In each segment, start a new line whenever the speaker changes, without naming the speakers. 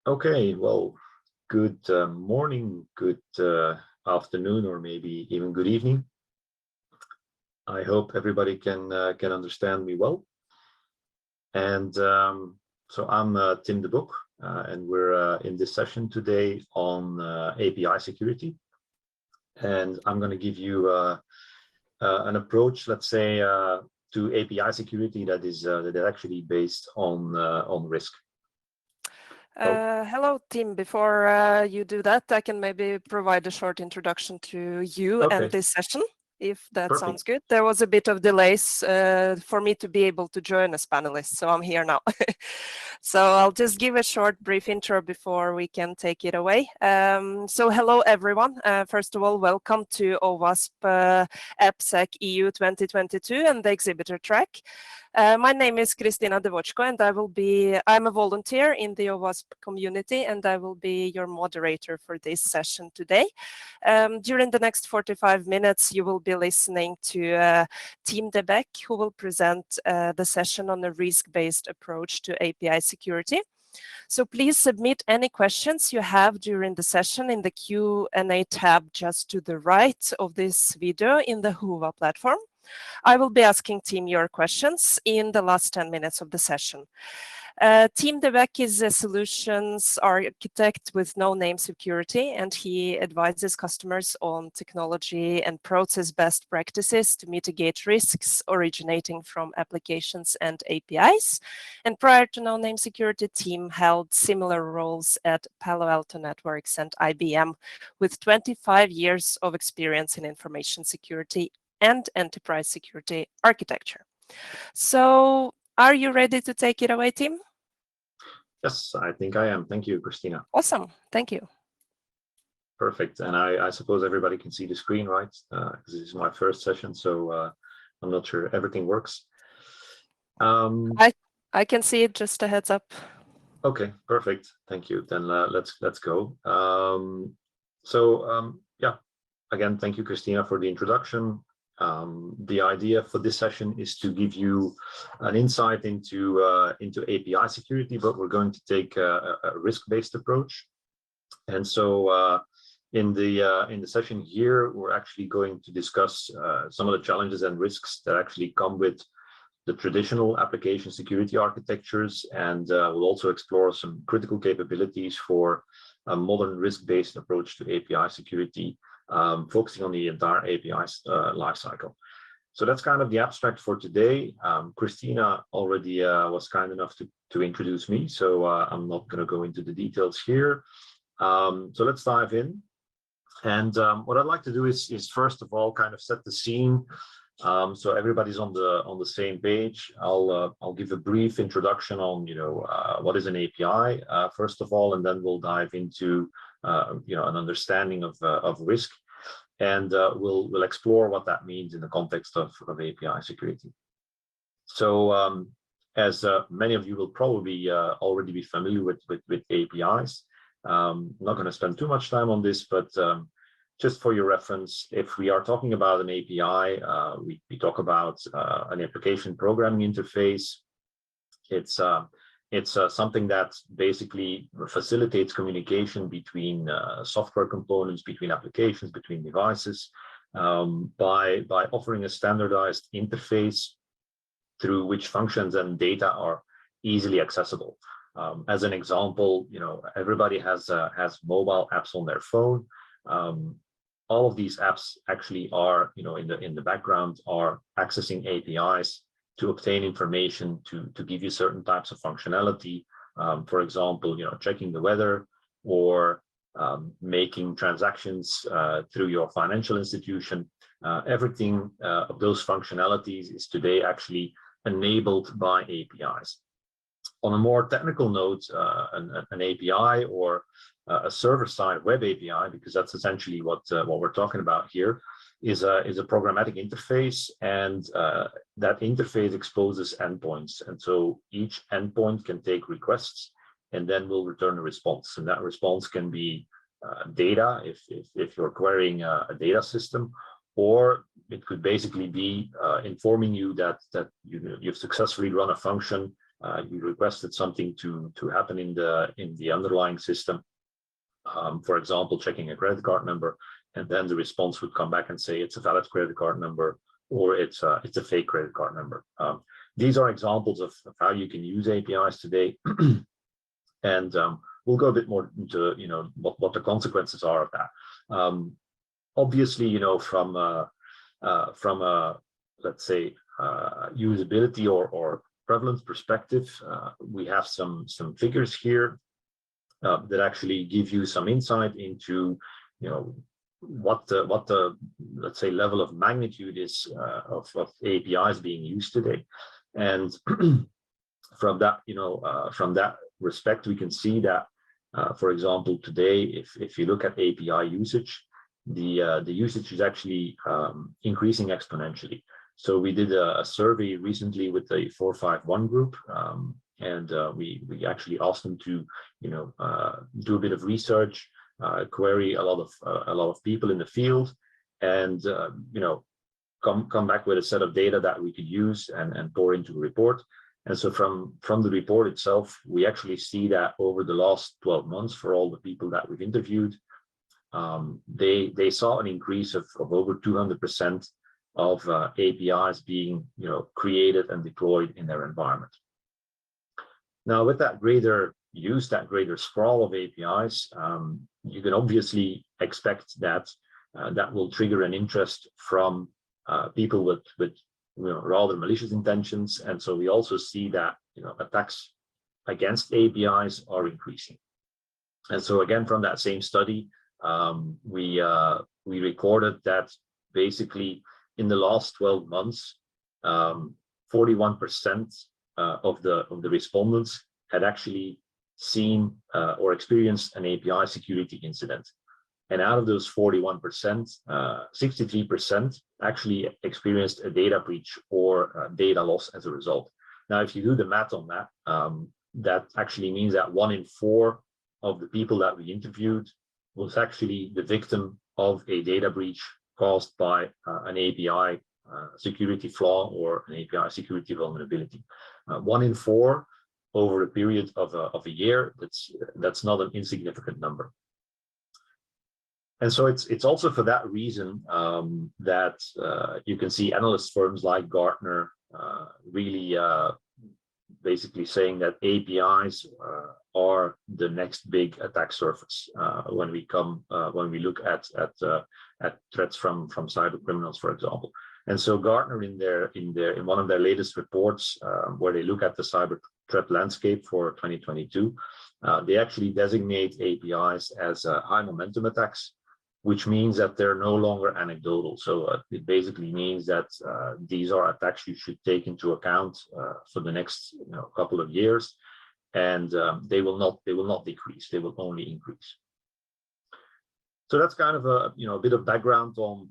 Okay, well, good morning, good afternoon, or maybe even good evening. I hope everybody can understand me well. And so I'm Tim de Boeck, and we're in this session today on API security. And I'm going to give you an approach, let's say, to API security that is actually based on risk.
Hello, Tim. Before you do that, I can maybe provide a short introduction to you and this session, if that sounds good. There was a bit of delays for me to be able to join as panelist, so I'm here now. So I'll just give a short, brief intro before we can take it away. So hello, everyone. First of all, welcome to OWASP AppSecEU 2022 and the Exhibitor track. My name is Kristina Devochko, and I'm a volunteer in the OWASP community, and I will be your moderator for this session today. During the next 45 minutes, you will be listening to Tim de Boeck, who will present the session on a risk-based approach to API security. So please submit any questions you have during the session in the Q&A tab just to the right of this video in the Whova platform. I will be asking Tim your questions in the last 10 minutes of the session. Tim de Boeck is a solutions architect with no-name security, and he advises customers on technology and process best practices to mitigate risks originating from applications and APIs. And prior to no-name security, Tim held similar roles at Palo Alto Networks and IBM, with 25 years of experience in information security and enterprise security architecture. So are you ready to take it away, Tim?
Yes, I think I am. Thank you, Kristina.
Awesome. Thank you.
Perfect. And I suppose everybody can see the screen, right? Because this is my first session, so I'm not sure everything works.
I can see it, just a heads up.
Okay, perfect. Thank you. Then let's go. Yeah, again, thank you, Kristina, for the introduction. The idea for this session is to give you an insight into API security, but we're going to take a risk-based approach. And so in the session here, we're actually going to discuss some of the challenges and risks that actually come with the traditional application security architectures, and we'll also explore some critical capabilities for a modern risk-based approach to API security, focusing on the entire API lifecycle. So that's kind of the abstract for today. Kristina already was kind enough to introduce me, so I'm not going to go into the details here. So let's dive in. And what I'd like to do is first of all kind of set the scene, so everybody's on the same page. I'll give a brief introduction on what is an API first of all, and then we'll dive into an understanding of risk, and we'll explore what that means in the context of API security. So as many of you will probably already be familiar with APIs, I'm not going to spend too much time on this, but just for your reference, if we are talking about an API, we talk about an application programming interface. It's something that basically facilitates communication between software components, between applications, between devices, by offering a standardized interface through which functions and data are easily accessible. As an example, everybody has mobile apps on their phone. All of these apps actually are, in the background, are accessing APIs to obtain information to give you certain types of functionality. For example, checking the weather, or making transactions through your financial institution. Everything of those functionalities is today actually enabled by APIs. On a more technical note, an API, or a server-side web API, because that's essentially what we're talking about here, is a programmatic interface, and that interface exposes endpoints. And so each endpoint can take requests and then will return a response. And that response can be data, if you're querying a data system, or it could basically be informing you that you've successfully run a function you requested something to happen in the underlying system, for example, checking a credit card number, and then the response would come back and say it's a valid credit card number or it's a fake credit card number. These are examples of how you can use APIs today, and we'll go a bit more into what the consequences are of that. Obviously, from a let's say usability or prevalence perspective, we have some figures here that actually give you some insight into what the let's say level of magnitude is of APIs being used today. And from that from that respect, we can see that for example today, if you look at API usage, the usage is actually increasing exponentially. So we did a survey recently with the 451 group, and we actually asked them to do a bit of research, query a lot of people in the field, and come back with a set of data that we could use and pour into a report. And so from the report itself, we actually see that over the last 12 months, for all the people that we've interviewed, they saw an increase of over 200% of APIs being created and deployed in their environment. Now, with that greater use, that greater sprawl of APIs, you can obviously expect that that will trigger an interest from people with rather malicious intentions. And so we also see that attacks against APIs are increasing. And so again, from that same study, we recorded that basically in the last 12 months, 41% of the respondents had actually seen or experienced an API security incident. And out of those 41%, 63% actually experienced a data breach or data loss as a result. Now, if you do the math on that, that actually means that 1 in 4 of the people that we interviewed was actually the victim of a data breach caused by an API security flaw or an API security vulnerability. 1 in 4 over a period of a year, that's not an insignificant number. And so it's also for that reason that you can see analyst firms like Gartner really basically saying that APIs are the next big attack surface when we look at threats from cyber criminals, for example. And so Gartner in one of their latest reports, where they look at the cyber threat landscape for 2022, they actually designate APIs as high momentum attacks, which means that they're no longer anecdotal. So it basically means that these are attacks you should take into account for the next couple of years, and they will not decrease; they will only increase. So that's kind of a bit of background on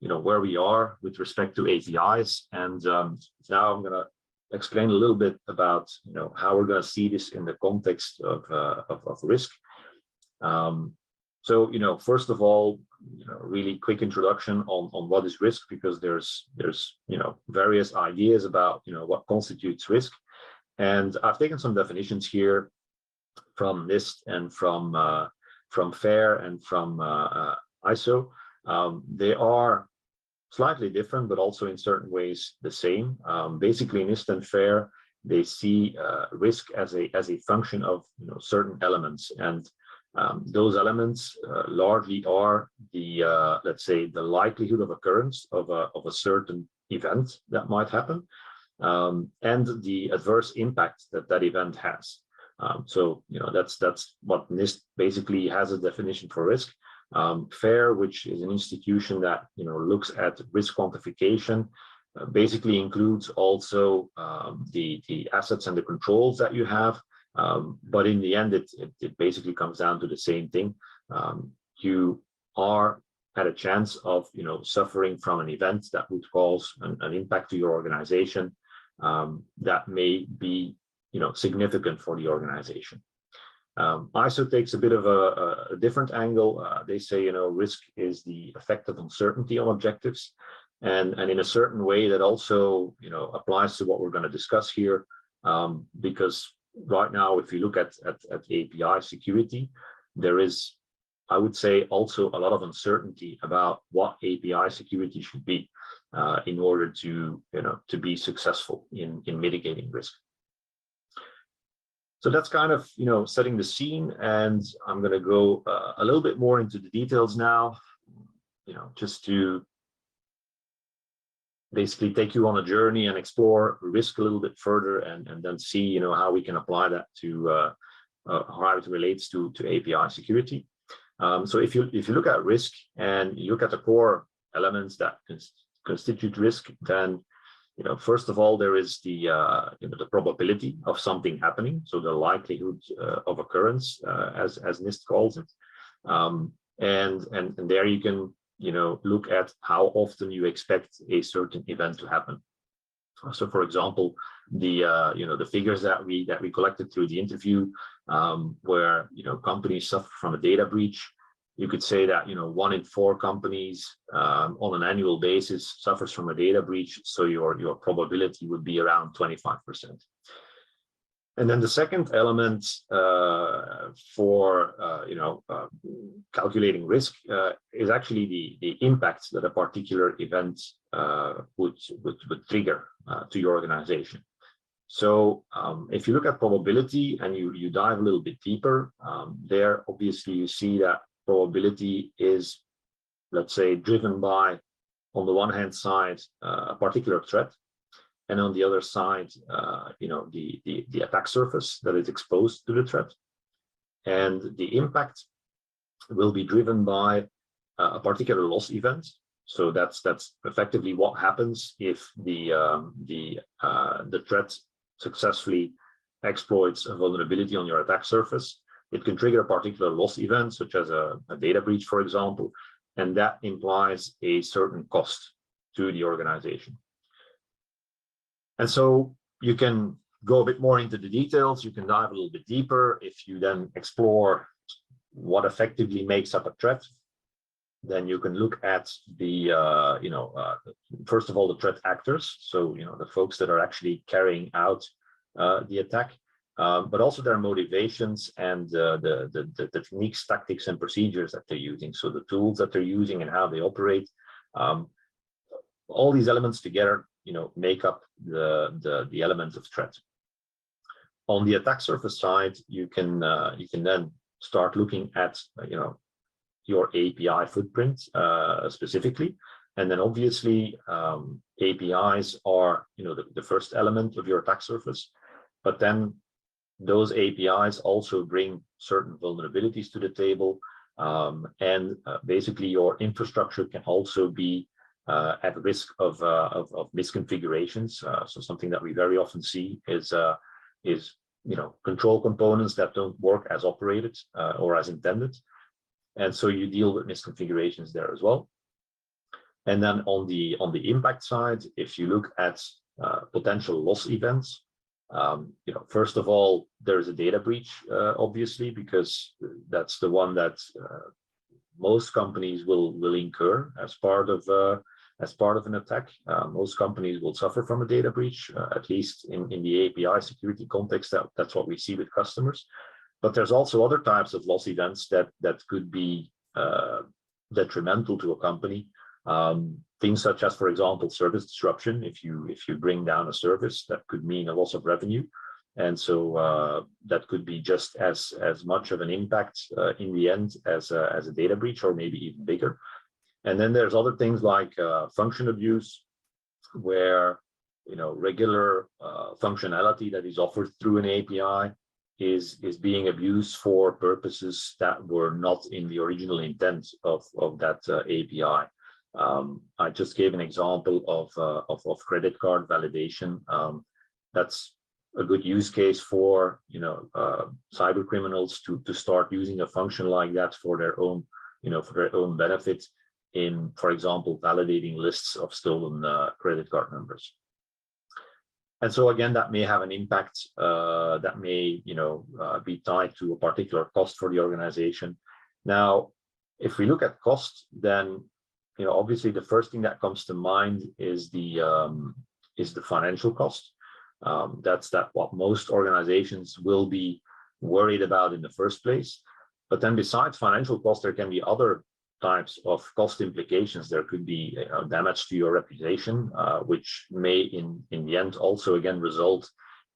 where we are with respect to APIs, and now I'm going to explain a little bit about how we're going to see this in the context of risk. So, first of all, really quick introduction on what is risk, because there's various ideas about, what constitutes risk. And I've taken some definitions here from NIST and from FAIR and from ISO. They are slightly different, but also in certain ways the same. Basically, NIST and FAIR, they see risk as a function of certain elements, and those elements largely are the let's say the likelihood of occurrence of a certain event that might happen, and the adverse impact that event has. So that's what NIST basically has a definition for risk. FAIR, which is an institution that looks at risk quantification, basically includes also the assets and the controls that you have. But in the end, it basically comes down to the same thing. You are at a chance of suffering from an event that would cause an impact to your organization that may be significant for the organization. ISO takes a bit of a different angle. They say risk is the effect of uncertainty on objectives, and in a certain way that also applies to what we're going to discuss here. because right now, if you look at API security, there is, I would say, also a lot of uncertainty about what API security should be in order to, to be successful in mitigating risk. So that's kind of, setting the scene, and I'm going to go a little bit more into the details now, just to basically take you on a journey and explore risk a little bit further, and then see, how we can apply that to how it relates to API security. So if you look at risk and you look at the core elements that constitute risk, then first of all, there is the the probability of something happening, so the likelihood of occurrence, as NIST calls it, and there you can look at how often you expect a certain event to happen. So, for example, the the figures that we collected through the interview, where companies suffer from a data breach. You could say that 1 in 4 companies on an annual basis suffers from a data breach, so your probability would be around 25%. And then the second element for calculating risk is actually the impact that a particular event would trigger to your organization. So if you look at probability and you dive a little bit deeper, there obviously you see that probability is, let's say, driven by, on the one hand side, a particular threat, and on the other side, the attack surface that is exposed to the threat, and the impact will be driven by a particular loss event. So that's effectively what happens if the threat successfully exploits a vulnerability on your attack surface. It can trigger a particular loss event, such as a data breach, for example, and that implies a certain cost to the organization. And so you can go a bit more into the details. You can dive a little bit deeper. If you then explore what effectively makes up a threat, then you can look at the, first of all, the threat actors. So, the folks that are actually carrying out the attack, but also their motivations and the techniques, tactics, and procedures that they're using. So the tools that they're using and how they operate. All these elements together, make up the elements of threat. On the attack surface side, you can then start looking at your API footprint specifically, and then obviously APIs are the first element of your attack surface, but then those APIs also bring certain vulnerabilities to the table, and basically your infrastructure can also be at risk of misconfigurations. So something that we very often see is control components that don't work as operated or as intended, and so you deal with misconfigurations there as well. And then on the impact side, if you look at potential loss events, first of all, there's a data breach, obviously, because that's the one that most companies will incur as part of an attack. Most companies will suffer from a data breach, at least in the API security context. That's what we see with customers. But there's also other types of loss events that could be detrimental to a company. Things such as, for example, service disruption. If you bring down a service, that could mean a loss of revenue, and so that could be just as much of an impact in the end as a data breach, or maybe even bigger. And then there's other things like function abuse, where regular functionality that is offered through an API is being abused for purposes that were not in the original intent of that API. I just gave an example of credit card validation. That's a good use case for cyber criminals to start using a function like that for their own benefit in, for example, validating lists of stolen credit card numbers. And so again, that may have an impact that may be tied to a particular cost for the organization. Now, if we look at cost, then obviously the first thing that comes to mind is the financial cost. That's what most organizations will be worried about in the first place. But then besides financial costs, there can be other types of cost implications. There could be damage to your reputation, which may in the end also again result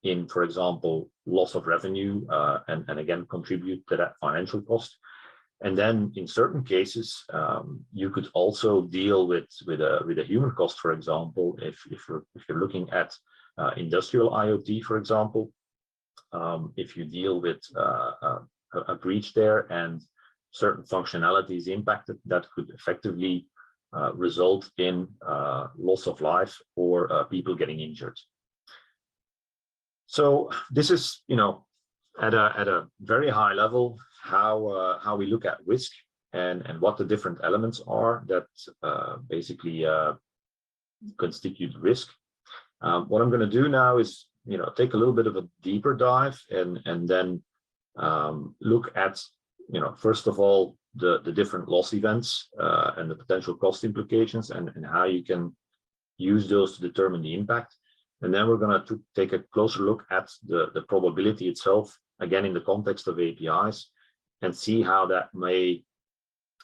in, for example, loss of revenue, and again contribute to that financial cost. And then in certain cases, you could also deal with a human cost, for example, if you're looking at industrial IoT, for example. If you deal with a breach there and certain functionalities impacted, that could effectively result in loss of life or people getting injured. So this is, at a very high level, how we look at risk and what the different elements are that basically constitute risk. What I'm going to do now is, take a little bit of a deeper dive and then look at, first of all, the different loss events and the potential cost implications and how you can use those to determine the impact. And then we're going to take a closer look at the probability itself, again, in the context of APIs, and see how that may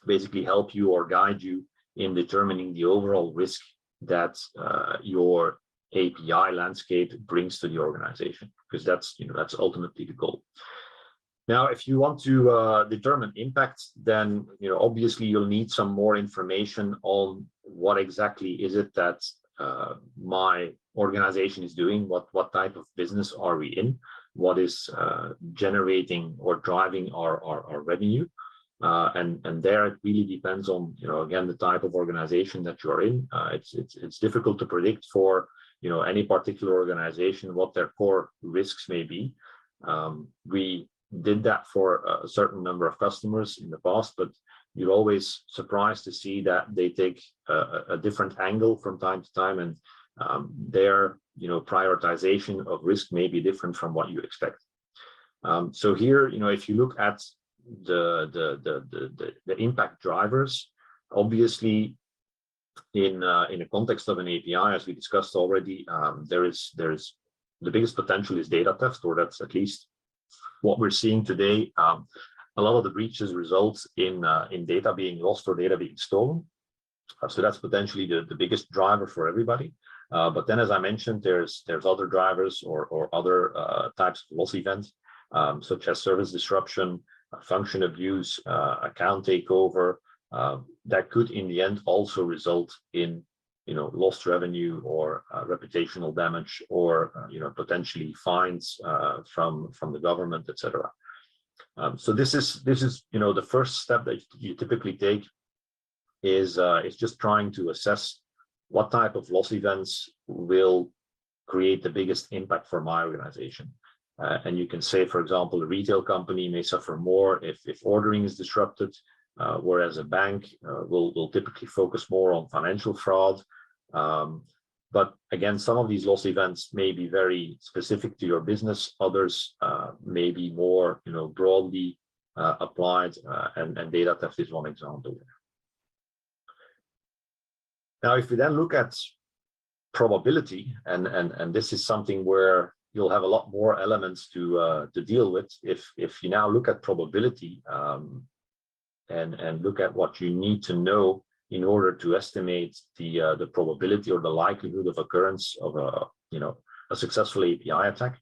basically help you or guide you in determining the overall risk that your API landscape brings to the organization, because that's ultimately the goal. Now, if you want to determine impact, then obviously you'll need some more information on what exactly is it that my organization is doing, what type of business are we in, what is generating or driving our revenue, and there it really depends on again the type of organization that you're in. It's difficult to predict for any particular organization what their core risks may be. We did that for a certain number of customers in the past, but you're always surprised to see that they take a different angle from time to time, and their prioritization of risk may be different from what you expect. So here, if you look at the impact drivers, obviously in a context of an API, as we discussed already, there's the biggest potential is data theft, or that's at least what we're seeing today. A lot of the breaches result in data being lost or data being stolen. So that's potentially the biggest driver for everybody. But then, as I mentioned, there's other drivers or other types of loss events, such as service disruption, function abuse, account takeover, that could in the end also result in lost revenue or reputational damage, or potentially fines from the government, etc. So this is the first step that you typically take is just trying to assess what type of loss events will create the biggest impact for my organization. And you can say, for example, a retail company may suffer more if ordering is disrupted, whereas a bank will typically focus more on financial fraud. But again, some of these loss events may be very specific to your business. Others may be more, broadly applied, and data theft is one example. Now, if we then look at probability, and this is something where you'll have a lot more elements to deal with. If you now look at probability and look at what you need to know in order to estimate the probability or the likelihood of occurrence of a successful API attack,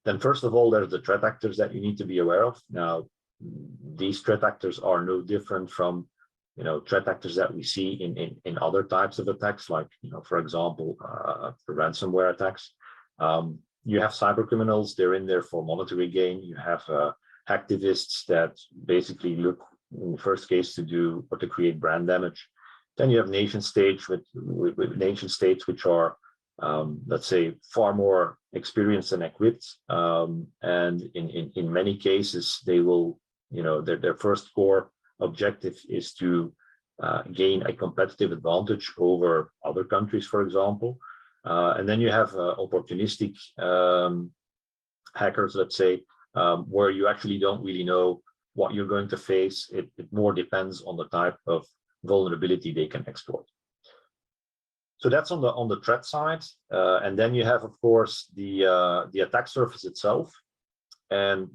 then first of all, there's the threat actors that you need to be aware of. Now, these threat actors are no different from threat actors that we see in other types of attacks, like for example, ransomware attacks. You have cyber criminals; they're in there for monetary gain. You have hacktivists that basically look, in the first case, to create brand damage. Then you have nation states with nation states which are, let's say, far more experienced and equipped, and in many cases they will, their first core objective is to gain a competitive advantage over other countries, for example. And then you have opportunistic hackers, let's say, where you actually don't really know what you're going to face. It more depends on the type of vulnerability they can exploit. So that's on the threat side, and then you have, of course, the attack surface itself. And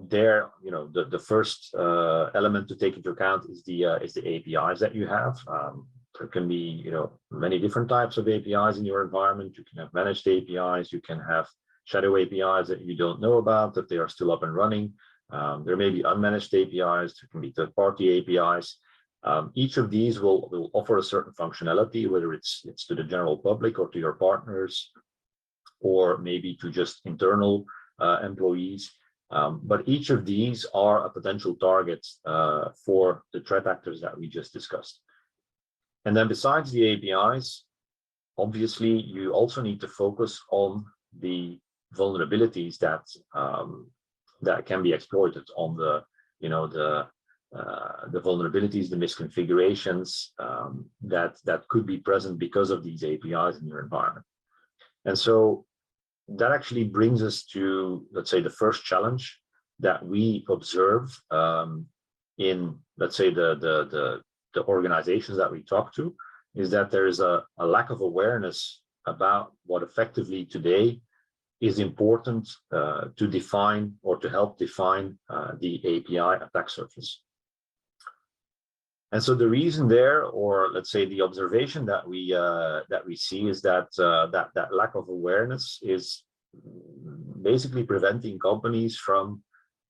there, the first element to take into account is the APIs that you have. There can be, many different types of APIs in your environment. You can have managed APIs. You can have shadow APIs that you don't know about, that they are still up and running. There may be unmanaged APIs. There can be third-party APIs. Each of these will offer a certain functionality, whether it's to the general public or to your partners, or maybe to just internal employees. But each of these are a potential target for the threat actors that we just discussed. And then besides the APIs, obviously, you also need to focus on the vulnerabilities that that can be exploited on the vulnerabilities, the misconfigurations that could be present because of these APIs in your environment. And so that actually brings us to, let's say, the first challenge that we observe in, let's say, the organizations that we talk to, is that there is a lack of awareness about what effectively today is important to define or to help define the API attack surface. And so the reason there, or let's say the observation that we see, is that that lack of awareness is basically preventing companies from,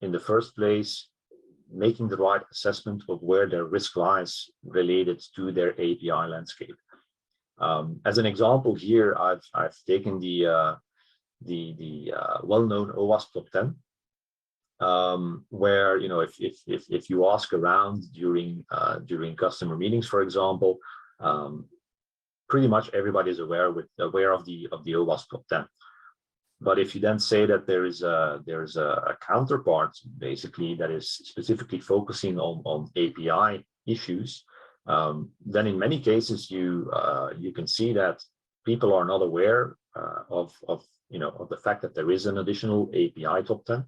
in the first place, making the right assessment of where their risk lies related to their API landscape. As an example here, I've taken the well-known OWASP top 10, where if you ask around during customer meetings, for example, pretty much everybody is aware of the OWASP top 10. But if you then say that there is a counterpart, basically, that is specifically focusing on API issues, then in many cases you can see that people are not aware of the fact that there is an additional API top 10,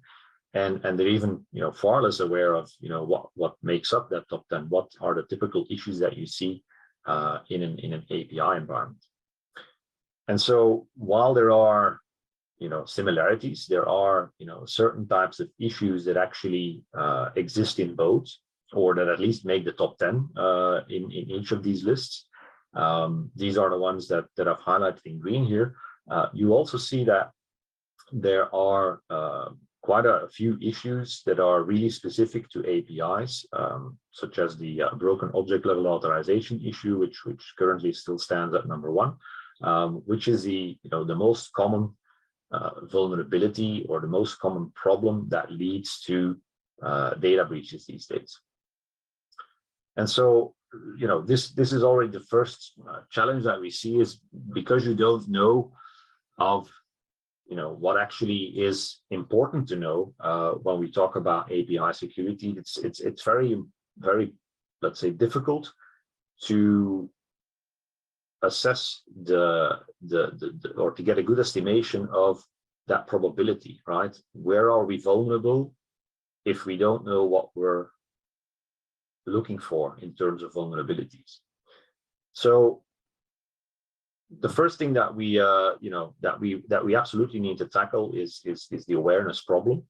and they're even far less aware of what makes up that top 10. What are the typical issues that you see in an API environment? And so while there are similarities, there are certain types of issues that actually exist in both, or that at least make the top 10 in each of these lists. These are the ones that I've highlighted in green here. You also see that there are quite a few issues that are really specific to APIs, such as the broken object level authorization issue, which currently still stands at number 1, which is the most common vulnerability, or the most common problem that leads to data breaches these days. And so, this is already the first challenge that we see, is because you don't know of what actually is important to know when we talk about API security. It's very, very, let's say, difficult to assess or to get a good estimation of that probability, right? Where are we vulnerable if we don't know what we're looking for in terms of vulnerabilities? So the first thing that we absolutely need to tackle is the awareness problem.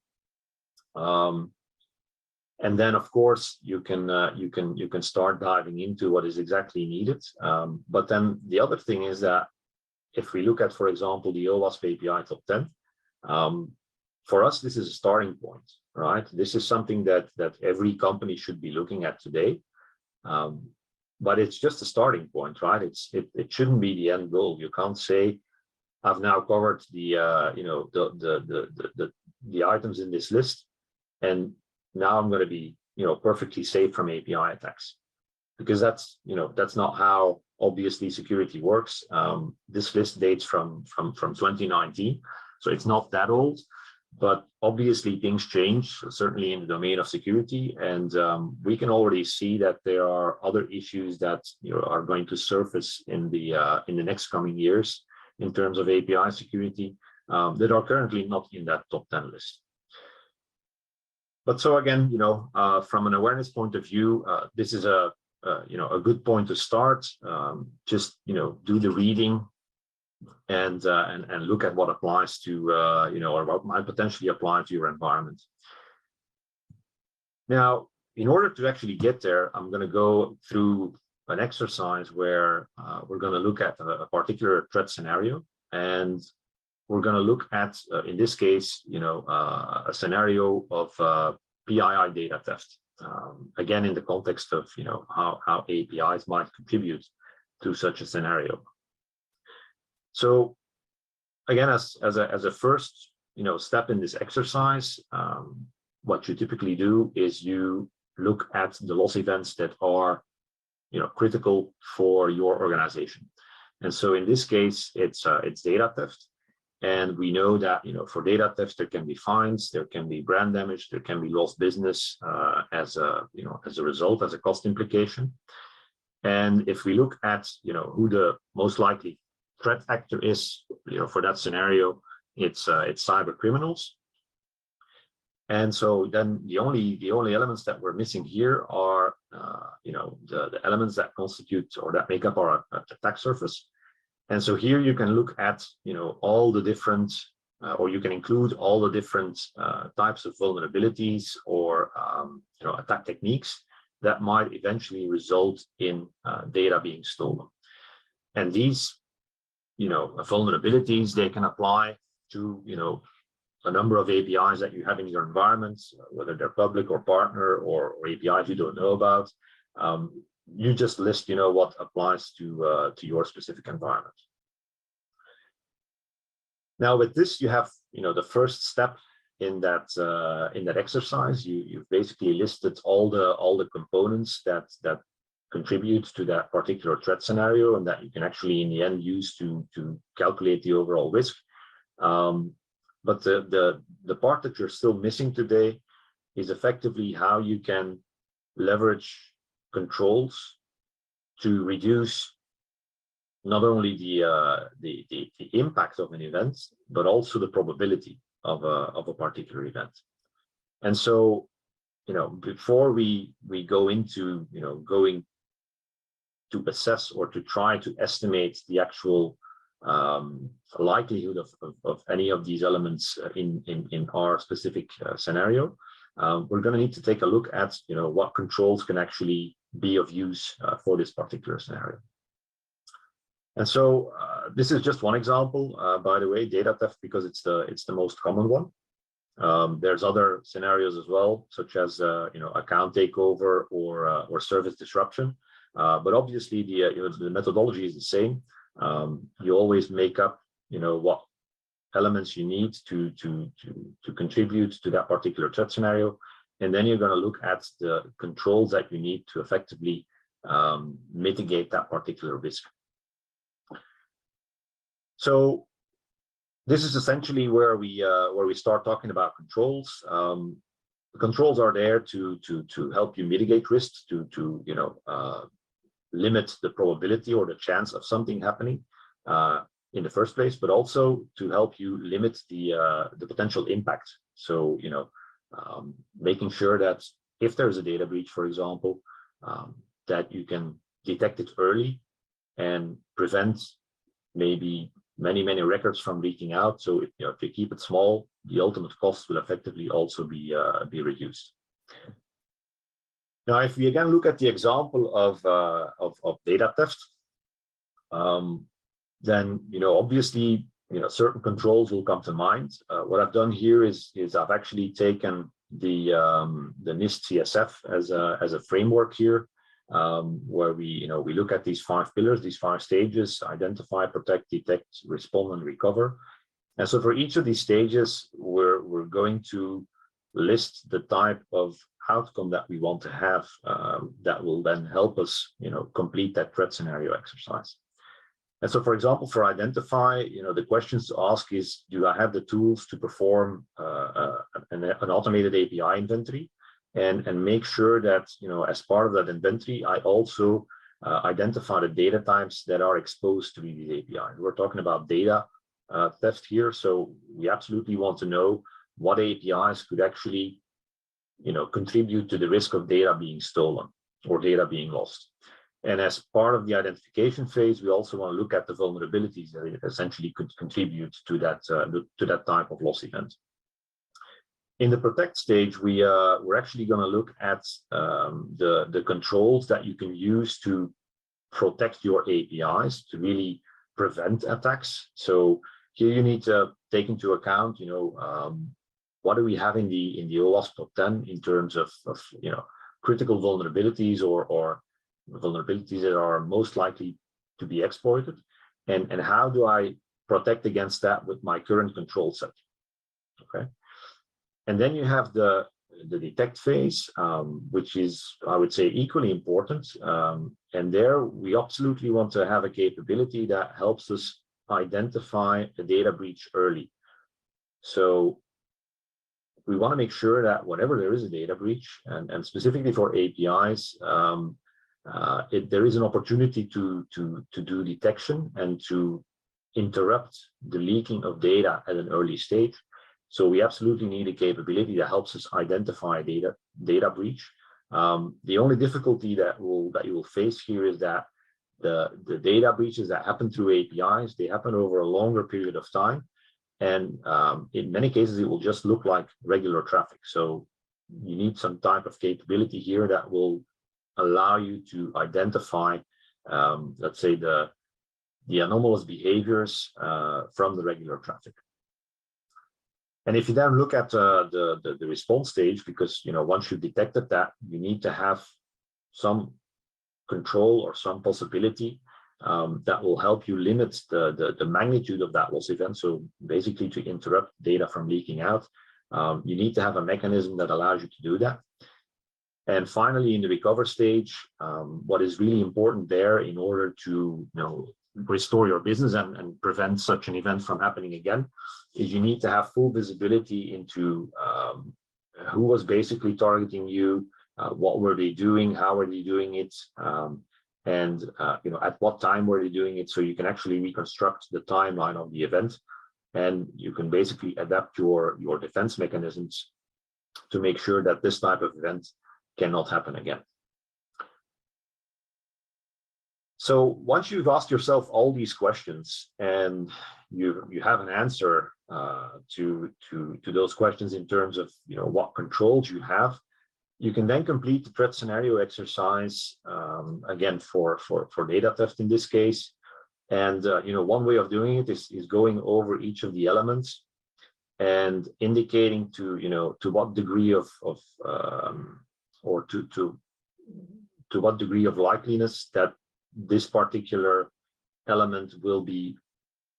And then, of course, you can start diving into what is exactly needed. But then the other thing is that if we look at, for example, the OWASP API top 10, for us, this is a starting point, right? This is something that every company should be looking at today. But it's just a starting point, right? It shouldn't be the end goal. You can't say, I've now covered the items in this list, and now I'm going to be perfectly safe from API attacks, because that's not how obviously security works. This list dates from 2019, so it's not that old, but obviously things change, certainly in the domain of security, and we can already see that there are other issues that are going to surface in the next coming years in terms of API security that are currently not in that top 10 list. But so again, from an awareness point of view, this is a a good point to start. Just do the reading and look at what applies to or what might potentially apply to your environment. Now, in order to actually get there, I'm going to go through an exercise where we're going to look at a particular threat scenario, and we're going to look at, in this case, a scenario of PII data theft. Again, in the context of how APIs might contribute to such a scenario. So, again, as a first step in this exercise, what you typically do is you look at the loss events that are critical for your organization. And so in this case, it's data theft. And we know that for data theft, there can be fines, there can be brand damage, there can be lost business as a result, as a cost implication. And if we look at who the most likely threat actor is for that scenario, it's cyber criminals. And so then the only elements that we're missing here are the elements that constitute or that make up our attack surface. And so here you can look at all the different or you can include all the different types of vulnerabilities or attack techniques that might eventually result in data being stolen. And these vulnerabilities, they can apply to a number of APIs that you have in your environment, whether they're public or partner or APIs you don't know about. You just list what applies to your specific environment. Now with this, you have the first step in that exercise. You've basically listed all the components that contribute to that particular threat scenario and that you can actually in the end use to calculate the overall risk. But the part that you're still missing today is effectively how you can leverage controls to reduce not only the impact of an event, but also the probability of a particular event. And so, before we go into going to assess or to try to estimate the actual likelihood of any of these elements in our specific scenario, we're going to need to take a look at what controls can actually be of use for this particular scenario. And so this is just one example, by the way, data theft, because it's the most common one. There's other scenarios as well, such as account takeover or service disruption. But obviously the methodology is the same. You always make up what elements you need to contribute to that particular threat scenario, and then you're going to look at the controls that you need to effectively mitigate that particular risk. So this is essentially where we start talking about controls. The controls are there to help you mitigate risks, to limit the probability or the chance of something happening in the first place, but also to help you limit the potential impact. So making sure that if there's a data breach, for example, that you can detect it early and prevent maybe many records from leaking out. So if you keep it small, the ultimate cost will effectively also be reduced. Now, if we again look at the example of data theft, then obviously certain controls will come to mind. What I've done here is I've actually taken the NIST CSF as a framework here, where we look at these 5 pillars, these 5 stages: identify, protect, detect, respond, and recover. And so for each of these stages, we're going to list the type of outcome that we want to have that will then help us complete that threat scenario exercise. And so, for example, for identify, the questions to ask is, do I have the tools to perform an automated API inventory and make sure that as part of that inventory, I also identify the data types that are exposed to these APIs. We're talking about data theft here, so we absolutely want to know what APIs could actually contribute to the risk of data being stolen. or data being lost. And as part of the identification phase, we also want to look at the vulnerabilities that essentially could contribute to that type of loss event. In the protect stage, we're actually going to look at the controls that you can use to protect your APIs to really prevent attacks. So here you need to take into account, what do we have in the OWASP top 10 in terms of critical vulnerabilities or vulnerabilities that are most likely to be exploited, and how do I protect against that with my current control set. Okay, and then you have the detect phase, which is, I would say, equally important, and there we absolutely want to have a capability that helps us identify a data breach early. So we want to make sure that whenever there is a data breach, and specifically for APIs, there is an opportunity to do detection and to interrupt the leaking of data at an early stage. So we absolutely need a capability that helps us identify data breach. The only difficulty that you will face here is that the data breaches that happen through APIs, they happen over a longer period of time. And in many cases, it will just look like regular traffic. So you need some type of capability here that will allow you to identify, let's say, the anomalous behaviors from the regular traffic. And if you then look at the response stage, because once you've detected that, you need to have some control or some possibility that will help you limit the magnitude of that loss event. So basically, to interrupt data from leaking out, you need to have a mechanism that allows you to do that. And finally, in the recover stage, what is really important there in order to restore your business and prevent such an event from happening again, is you need to have full visibility into who was basically targeting you, what were they doing, how are they doing it, and at what time were they doing it, so you can actually reconstruct the timeline of the event, and you can basically adapt your defense mechanisms to make sure that this type of event cannot happen again. So once you've asked yourself all these questions and you have an answer to those questions in terms of what controls you have, you can then complete the threat scenario exercise, again for data theft in this case. And one way of doing it is going over each of the elements and indicating to what degree of or to what degree of likeliness that this particular element will be,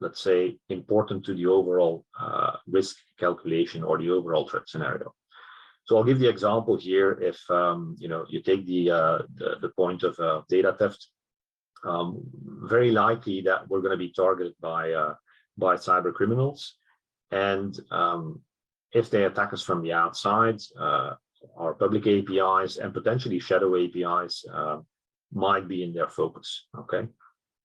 let's say, important to the overall risk calculation or the overall threat scenario. So I'll give the example here. If you take the point of data theft, very likely that we're going to be targeted by cyber criminals, and if they attack us from the outside, our public APIs and potentially shadow APIs might be in their focus. Okay,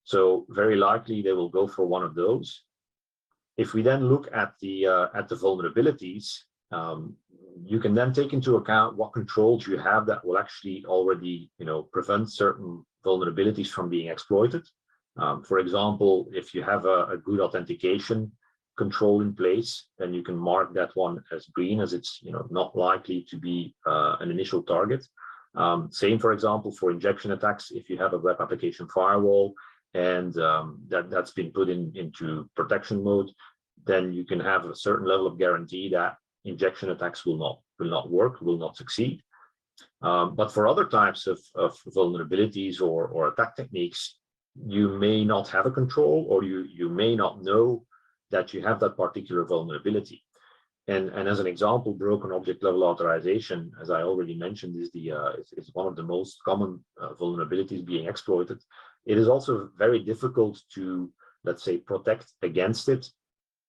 so very likely they will go for one of those. If we then look at the vulnerabilities, you can then take into account what controls you have that will actually already prevent certain vulnerabilities from being exploited. For example, if you have a good authentication control in place, then you can mark that one as green, as it's not likely to be an initial target. Same, for example, for injection attacks. If you have a web application firewall and that's been put into protection mode, then you can have a certain level of guarantee that injection attacks will not work, will not succeed. But for other types of vulnerabilities or attack techniques, you may not have a control, or you may not know that you have that particular vulnerability. And as an example, broken object level authorization, as I already mentioned, is one of the most common vulnerabilities being exploited. It is also very difficult to, let's say, protect against it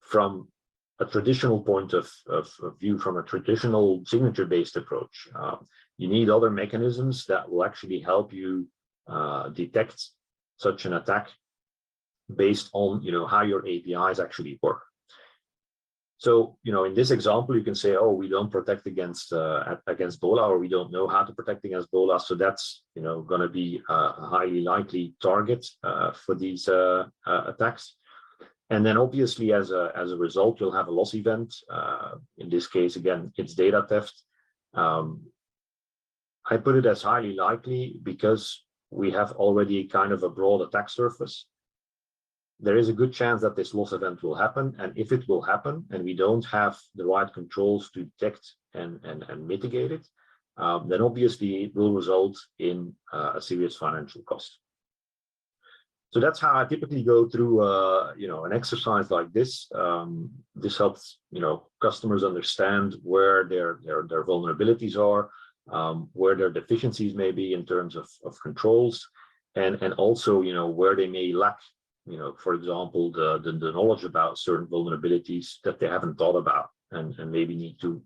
from a traditional point of view, from a traditional signature-based approach. You need other mechanisms that will actually help you detect such an attack based on how your APIs actually work. So, in this example, you can say, oh, we don't protect against BOLA, or we don't know how to protect against BOLA. So that's, going to be a highly likely target for these attacks. And then obviously, as a result, you'll have a loss event. In this case, again, it's data theft. I put it as highly likely because we have already kind of a broad attack surface. There is a good chance that this loss event will happen. And if it will happen and we don't have the right controls to detect and mitigate it, then obviously it will result in a serious financial cost. So that's how I typically go through, an exercise like this. This helps, customers understand where their vulnerabilities are, where their deficiencies may be in terms of controls, and also, where they may lack, for example, the knowledge about certain vulnerabilities that they haven't thought about and maybe need to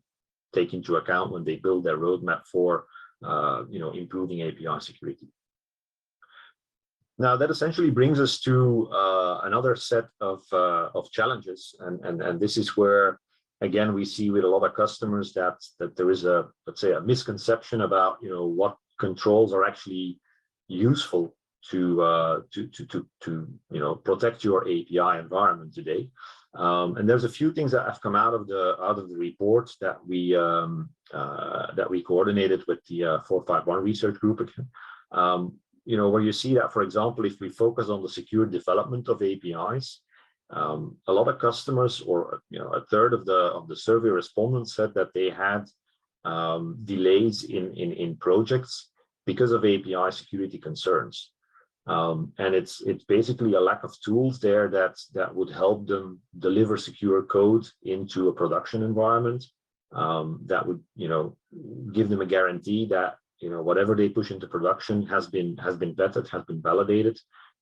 take into account when they build their roadmap for, improving API security. Now that essentially brings us to another set of challenges, and this is where, again, we see with a lot of customers that there is let's say a misconception about what controls are actually useful to protect your API environment today. And there's a few things that have come out of the report that we coordinated with the 451 research group again. Where you see that, for example, if we focus on the secure development of APIs, a lot of customers, or a third of the survey respondents, said that they had delays in projects because of API security concerns. And it's basically a lack of tools there that would help them deliver secure code into a production environment, that would give them a guarantee that whatever they push into production has been vetted, has been validated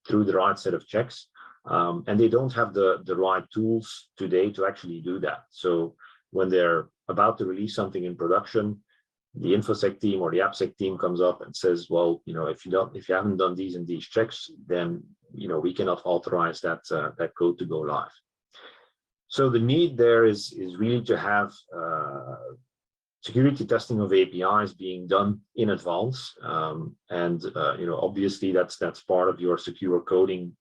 through the right set of checks. And they don't have the right tools today to actually do that. So when they're about to release something in production, the InfoSec team or the AppSec team comes up and says, well, if you haven't done these and these checks, then we cannot authorize that code to go live. So the need there is really to have security testing of APIs being done in advance, and obviously that's part of your secure coding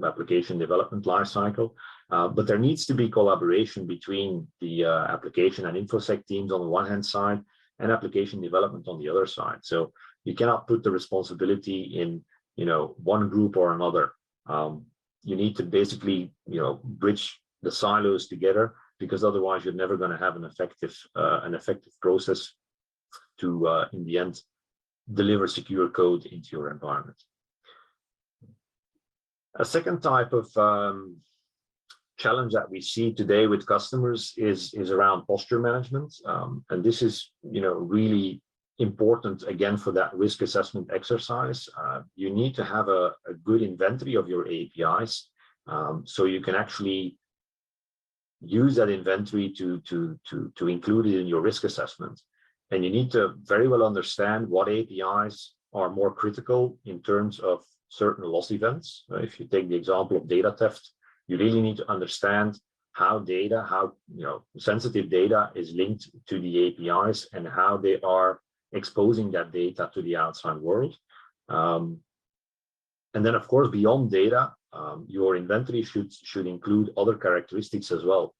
application development lifecycle. But there needs to be collaboration between the application and InfoSec teams on the one hand side, and application development on the other side. So you cannot put the responsibility in one group or another. You need to basically bridge the silos together, because otherwise you're never going to have an effective process to in the end deliver secure code into your environment. A second type of challenge that we see today with customers is around posture management, and this is really important again for that risk assessment exercise. You need to have a good inventory of your APIs, so you can actually use that inventory to include it in your risk assessment. And you need to very well understand what APIs are more critical in terms of certain loss events. If you take the example of data theft, you really need to understand how sensitive data is linked to the APIs and how they are exposing that data to the outside world. And then, of course, beyond data, your inventory should include other characteristics as well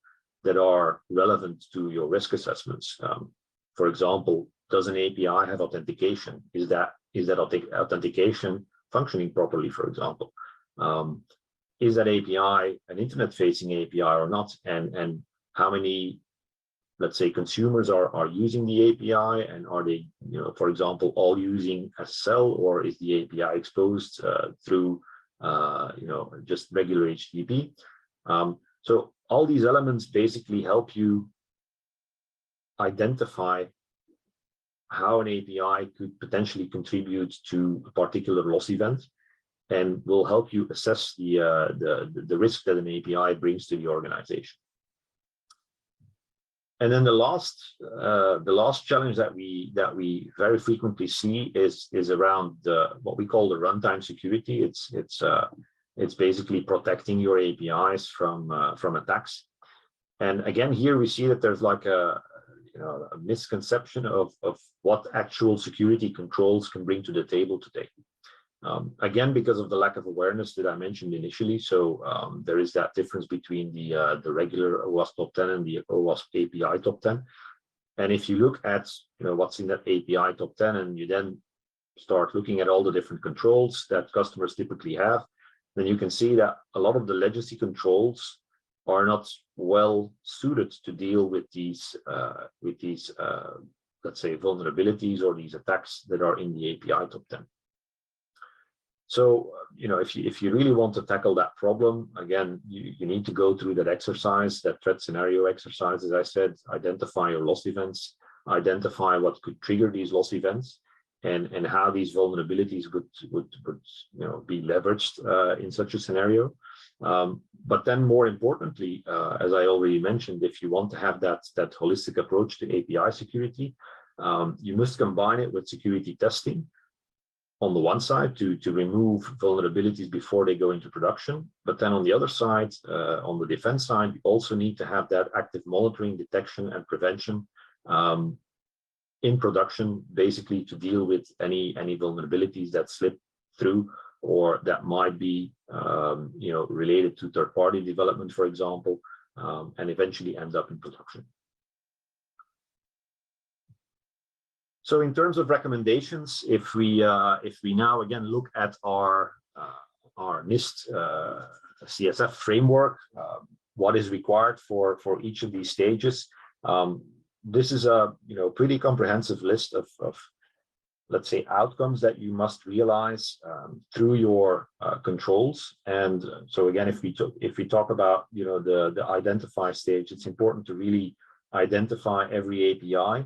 that are relevant to your risk assessments. For example, does an API have authentication? Is that authentication functioning properly, for example? Is that API an internet-facing API or not? And how many, let's say, consumers are using the API, and are they, for example, all using SSL, or is the API exposed through, just regular HTTP? So all these elements basically help you identify how an API could potentially contribute to a particular loss event, and will help you assess the risk that an API brings to the organization. And then the last challenge that we very frequently see is around what we call the runtime security. It's basically protecting your APIs from attacks. And again, here we see that there's like a misconception of what actual security controls can bring to the table today. Again, because of the lack of awareness that I mentioned initially, so there is that difference between the regular OWASP top 10 and the OWASP API top 10. And if you look at what's in that API top 10, and you then start looking at all the different controls that customers typically have, then you can see that a lot of the legacy controls are not well suited to deal with these let's say vulnerabilities or these attacks that are in the API top 10. So, if you really want to tackle that problem, again, you need to go through that exercise, that threat scenario exercise, as I said, identify your loss events, identify what could trigger these loss events, and how these vulnerabilities would be leveraged in such a scenario. But then more importantly, as I already mentioned, if you want to have that holistic approach to API security, you must combine it with security testing on the one side to remove vulnerabilities before they go into production. But then on the other side, on the defense side, you also need to have that active monitoring, detection, and prevention in production, basically to deal with any vulnerabilities that slip through or that might be related to third-party development, for example, and eventually end up in production. So in terms of recommendations, if we now again look at our NIST CSF framework, what is required for each of these stages, this is a pretty comprehensive list of let's say outcomes that you must realize through your controls. And so again, if we talk about the identify stage, it's important to really identify every API,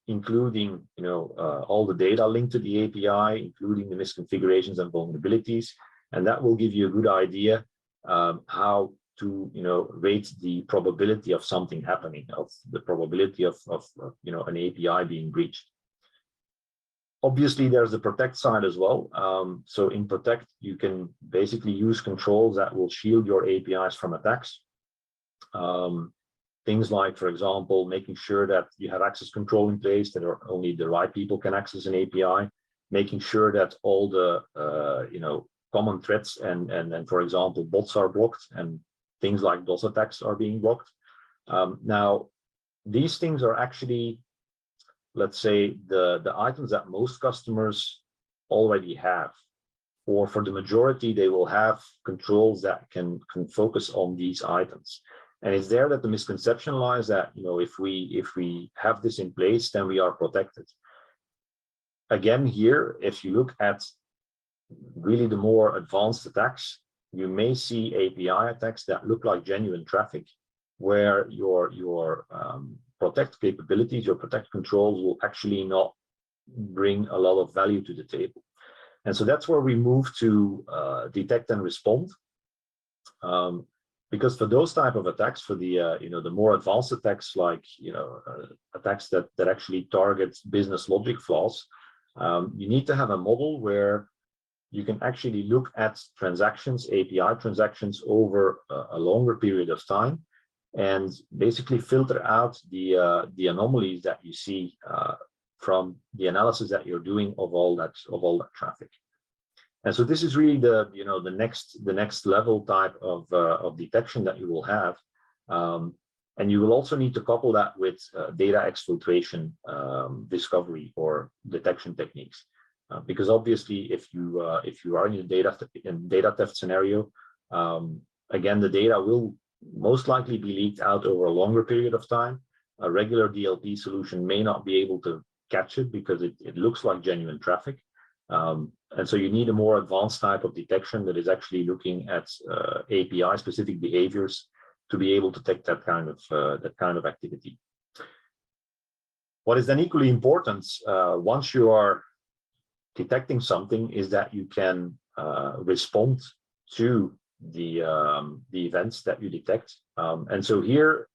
including all the data linked to the API, including the misconfigurations and vulnerabilities, and that will give you a good idea how to rate the probability of something happening, of the probability of an API being breached. Obviously, there's the protect side as well. So in protect, you can basically use controls that will shield your APIs from attacks. Things like, for example, making sure that you have access control in place, that only the right people can access an API, making sure that all the common threats and for example, bots are blocked and things like DOS attacks are being blocked. Now, these things are actually, let's say, the items that most customers already have, or for the majority, they will have controls that can focus on these items. And it's there that the misconception lies that if we have this in place, then we are protected. Again, here, if you look at really the more advanced attacks, you may see API attacks that look like genuine traffic, where your protect capabilities, your protect controls will actually not bring a lot of value to the table. And so that's where we move to detect and respond. Because for those type of attacks, for the more advanced attacks, like attacks that actually target business logic flaws, you need to have a model where you can actually look at transactions, API transactions, over a longer period of time, and basically filter out the anomalies that you see from the analysis that you're doing of all that traffic. And so this is really the next level type of detection that you will have, and you will also need to couple that with data exfiltration, discovery, or detection techniques, because obviously if you are in a data theft scenario, again, the data will most likely be leaked out over a longer period of time. A regular DLP solution may not be able to catch it because it looks like genuine traffic. And so you need a more advanced type of detection that is actually looking at API specific behaviors to be able to detect that kind of activity. What is then equally important once you are detecting something is that you can respond to the events that you detect. And so here,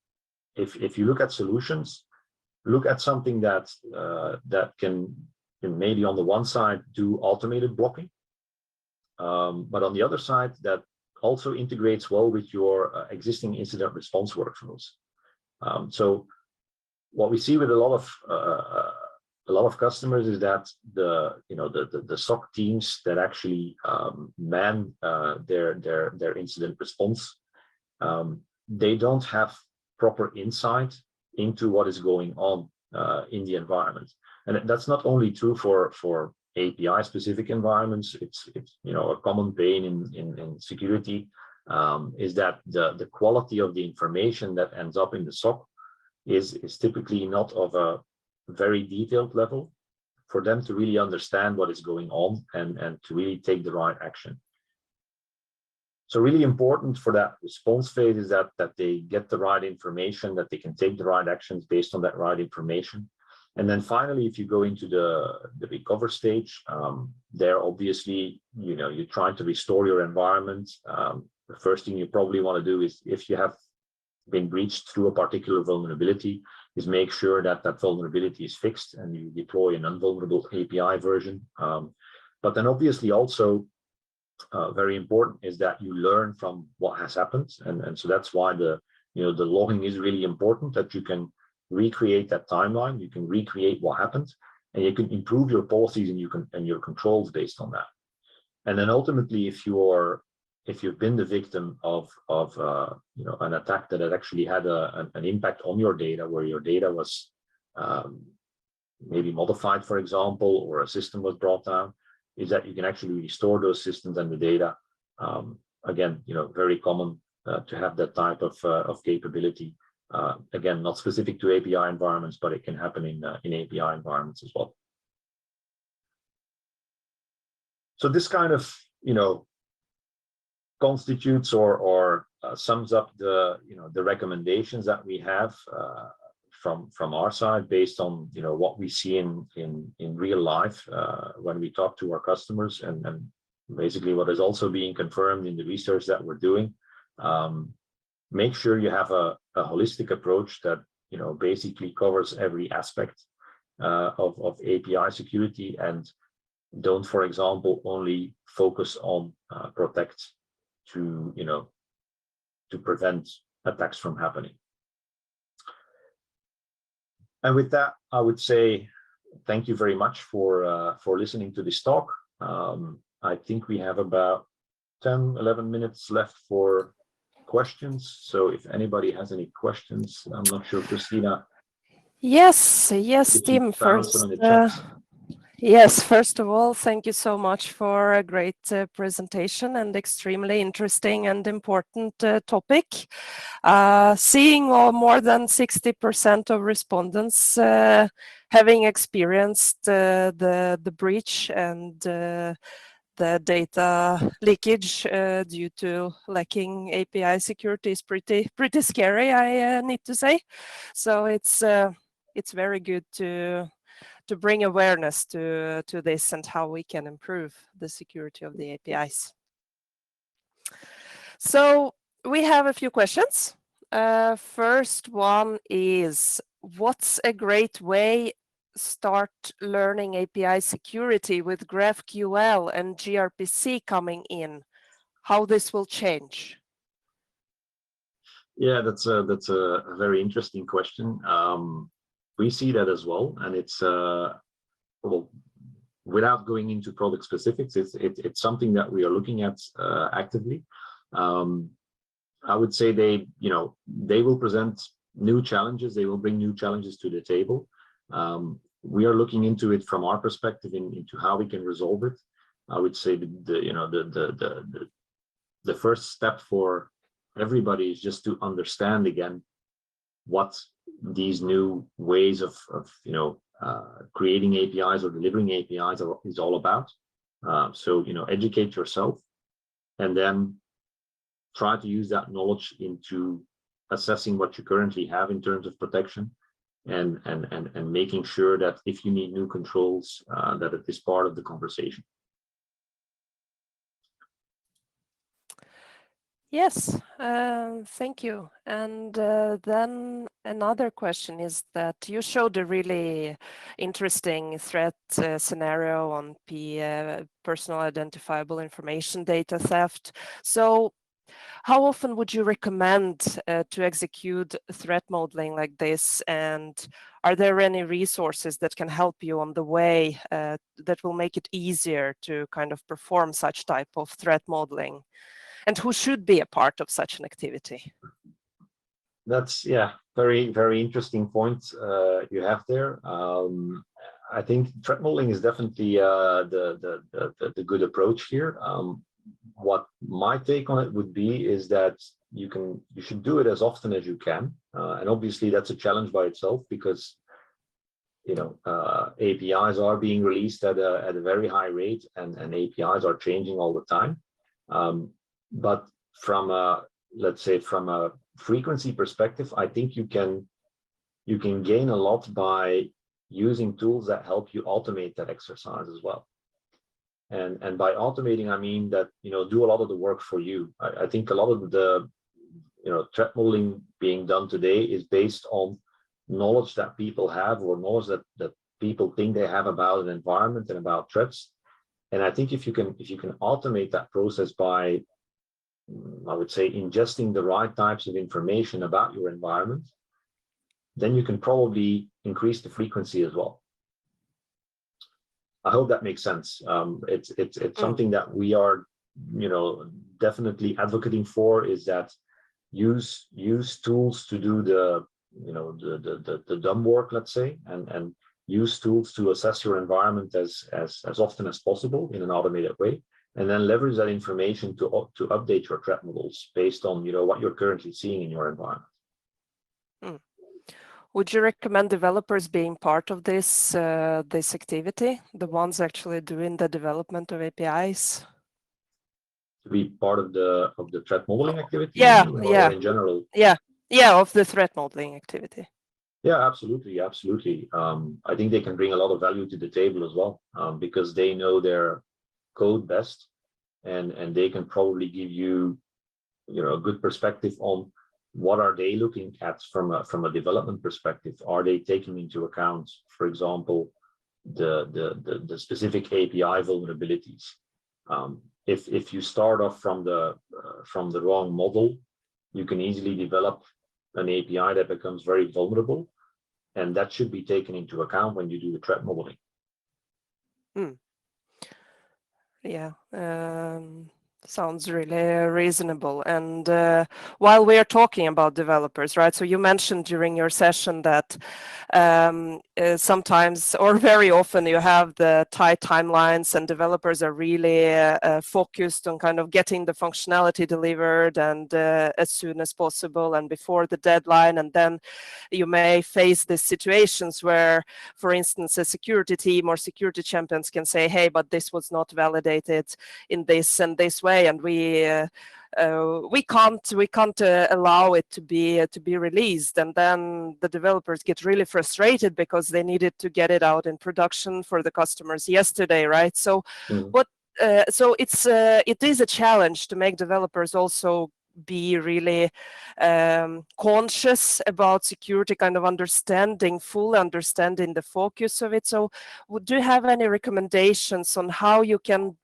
if you look at solutions, look at something that can maybe on the one side do automated blocking, but on the other side that also integrates well with your existing incident response workflows. So what we see with a lot of customers is that the SOC teams that actually man their incident response, they don't have proper insight into what is going on in the environment. And that's not only true for API specific environments. It's a common pain in security, is that the quality of the information that ends up in the SOC is typically not of a very detailed level for them to really understand what is going on and to really take the right action. So really important for that response phase is that they get the right information, that they can take the right actions based on that right information. And then finally, if you go into the recover stage, there obviously, you're trying to restore your environment. The first thing you probably want to do is, if you have been breached through a particular vulnerability, is make sure that that vulnerability is fixed and you deploy an unvulnerable API version. But then obviously also very important is that you learn from what has happened. And so that's why the logging is really important, that you can recreate that timeline, you can recreate what happened, and you can improve your policies and your controls based on that. And then ultimately, if you've been the victim of an attack that had actually had an impact on your data, where your data was maybe modified, for example, or a system was brought down, is that you can actually restore those systems and the data. Again, very common to have that type of capability. Again, not specific to API environments, but it can happen in API environments as well. So this kind of, constitutes or sums up the recommendations that we have from our side, based on what we see in real life when we talk to our customers, and basically what is also being confirmed in the research that we're doing. Make sure you have a holistic approach that basically covers every aspect of API security, and don't, for example, only focus on protect to prevent attacks from happening. And with that, I would say thank you very much for listening to this talk. I think we have about 10-11 minutes left for questions. So if anybody has any questions, I'm not sure, Christina.
Yes, Tim. First of all, thank you so much for a great presentation and extremely interesting and important topic. Seeing more than 60% of respondents having experienced the breach and the data leakage due to lacking API security is pretty scary, I need to say. So it's very good to bring awareness to this and how we can improve the security of the APIs. So we have a few questions. First one is, what's a great way start learning API security with GraphQL and gRPC coming in? How this will change?
Yeah, that's a very interesting question. We see that as well, and it's well, without going into product specifics, it's something that we are looking at actively. I would say they will present new challenges. They will bring new challenges to the table. We are looking into it from our perspective into how we can resolve it. I would say the first step for everybody is just to understand again what these new ways of creating APIs or delivering APIs is all about. So educate yourself, and then try to use that knowledge into assessing what you currently have in terms of protection, and making sure that if you need new controls, that it is part of the conversation.
Yes, thank you. And then another question is that you showed a really interesting threat scenario on personal identifiable information data theft. So How often would you recommend to execute threat modeling like this? And are there any resources that can help you on the way that will make it easier to kind of perform such type of threat modeling? And who should be a part of such an activity?
That's, yeah, very, very interesting point you have there. I think threat modeling is definitely the good approach here. What my take on it would be is that you should do it as often as you can, and obviously that's a challenge by itself, because APIs are being released at a very high rate, and APIs are changing all the time. But from let's say from a frequency perspective, I think you can gain a lot by using tools that help you automate that exercise as well. And by automating, I mean that, do a lot of the work for you. I think a lot of the, threat modeling being done today is based on knowledge that people have, or knowledge that people think they have about an environment and about threats. And I think if you can automate that process by, I would say, ingesting the right types of information about your environment, then you can probably increase the frequency as well. I hope that makes sense. It's something that we are, definitely advocating for, is that use tools to do the dumb work, let's say, and use tools to assess your environment as often as possible in an automated way, and then leverage that information to update your threat models based on what you're currently seeing in your environment.
Would you recommend developers being part of this activity, the ones actually doing the development of APIs?
To be part of the threat modeling activity?
Yeah,
or in general?
Yeah, of the threat modeling activity.
Yeah, absolutely. I think they can bring a lot of value to the table as well, because they know their code best, and they can probably give you, a good perspective on what are they looking at from a development perspective. Are they taking into account, for example, the specific API vulnerabilities? If you start off from the wrong model, you can easily develop an API that becomes very vulnerable, and that should be taken into account when you do the threat modeling.
Yeah, sounds really reasonable. And while we are talking about developers, right? So you mentioned during your session that sometimes, or very often, you have the tight timelines, and developers are really focused on kind of getting the functionality delivered and as soon as possible and before the deadline. And then you may face these situations where, for instance, a security team or security champions can say, hey, but this was not validated in this and this way, and we can't allow it to be released. And then the developers get really frustrated because they needed to get it out in production for the customers yesterday, right? So so it is a challenge to make developers also be really conscious about security, kind of fully understanding the focus of it. So do you have any recommendations on how you can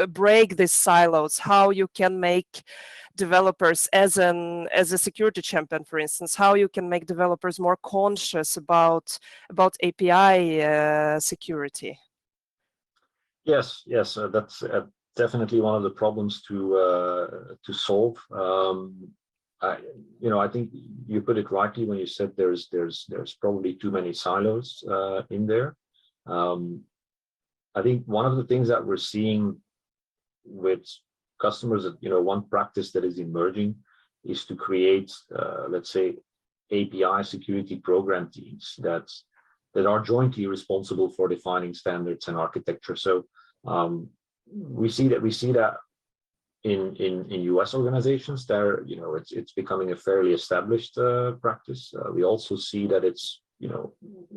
break these silos, how you can make developers, as a security champion, for instance, how you can make developers more conscious about API security?
Yes, that's definitely one of the problems to solve. I think you put it rightly when you said there's probably too many silos in there. I think one of the things that we're seeing with customers, one practice that is emerging is to create, let's say, API security program teams that are jointly responsible for defining standards and architecture. So we see that in US organizations there, it's becoming a fairly established practice. We also see that it's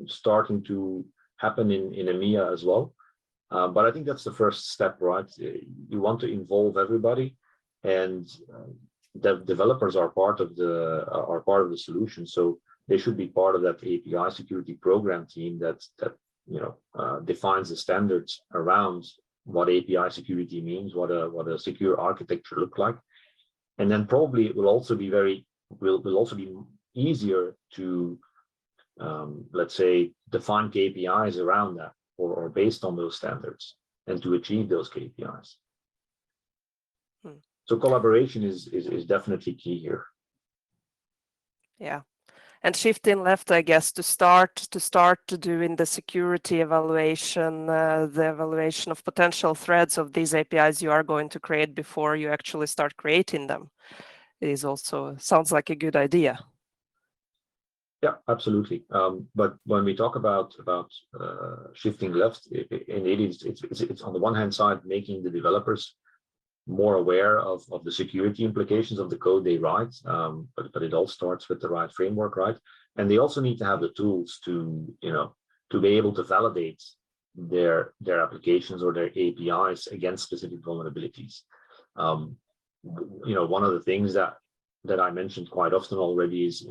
starting to happen in EMEA as well. But I think that's the first step, right? You want to involve everybody, and the developers are part of the solution. So they should be part of that API security program team that defines the standards around what API security means, what a secure architecture looks like. And then probably it will also be will also be easier to let's say define KPIs around that or based on those standards and to achieve those KPIs. So collaboration is definitely key here.
Yeah. And shifting left, I guess, to start doing the security evaluation, the evaluation of potential threats of these APIs you are going to create before you actually start creating them. It is also sounds like a good idea.
Yeah, absolutely. But when we talk about shifting left, indeed, it's on the one hand side making the developers more aware of the security implications of the code they write, but it all starts with the right framework, right? And they also need to have the tools to to be able to validate their applications or their APIs against specific vulnerabilities. One of the things that I mentioned quite often already is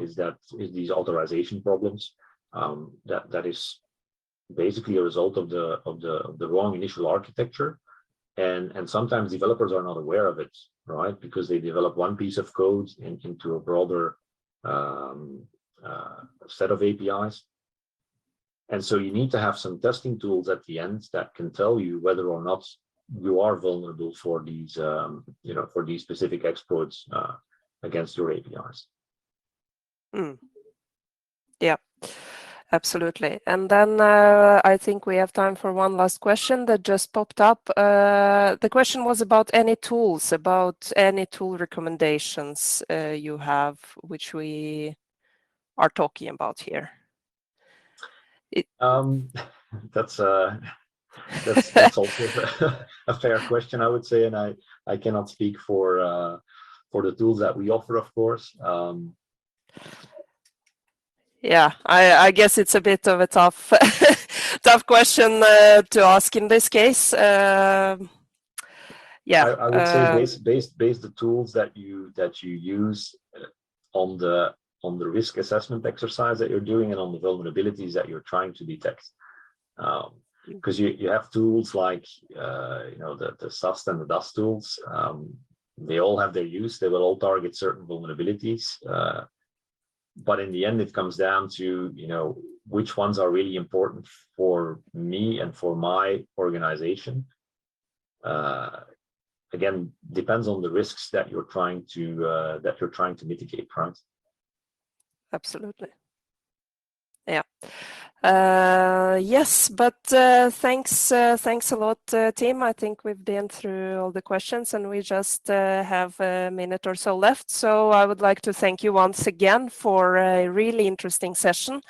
these authorization problems. That is basically a result of the wrong initial architecture. And sometimes developers are not aware of it, right? Because they develop one piece of code into a broader set of APIs. And so you need to have some testing tools at the end that can tell you whether or not you are vulnerable for these, for these specific exploits against your APIs.
Yeah. Absolutely. And then I think we have time for one last question that just popped up. The question was about any tool recommendations you have, which we are talking about here.
That's also a fair question, I would say, and I cannot speak for the tools that we offer, of course.
Yeah, I guess it's a bit of a tough question to ask in this case. Yeah,
I would say base the tools that you use on the risk assessment exercise that you're doing and on the vulnerabilities that you're trying to detect. Because you have tools like the SAST and the DAST tools. They all have their use. They will all target certain vulnerabilities. But in the end, it comes down to, which ones are really important for me and for my organization. Again, depends on the risks that you're trying to mitigate, right?
Absolutely. Yeah. Yes, but thanks a lot, Tim. I think we've been through all the questions and we just have a minute or so left. So I would like to thank you once again for a really interesting session.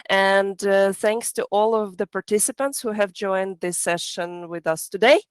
And thanks to all of the participants who have joined this session with us today.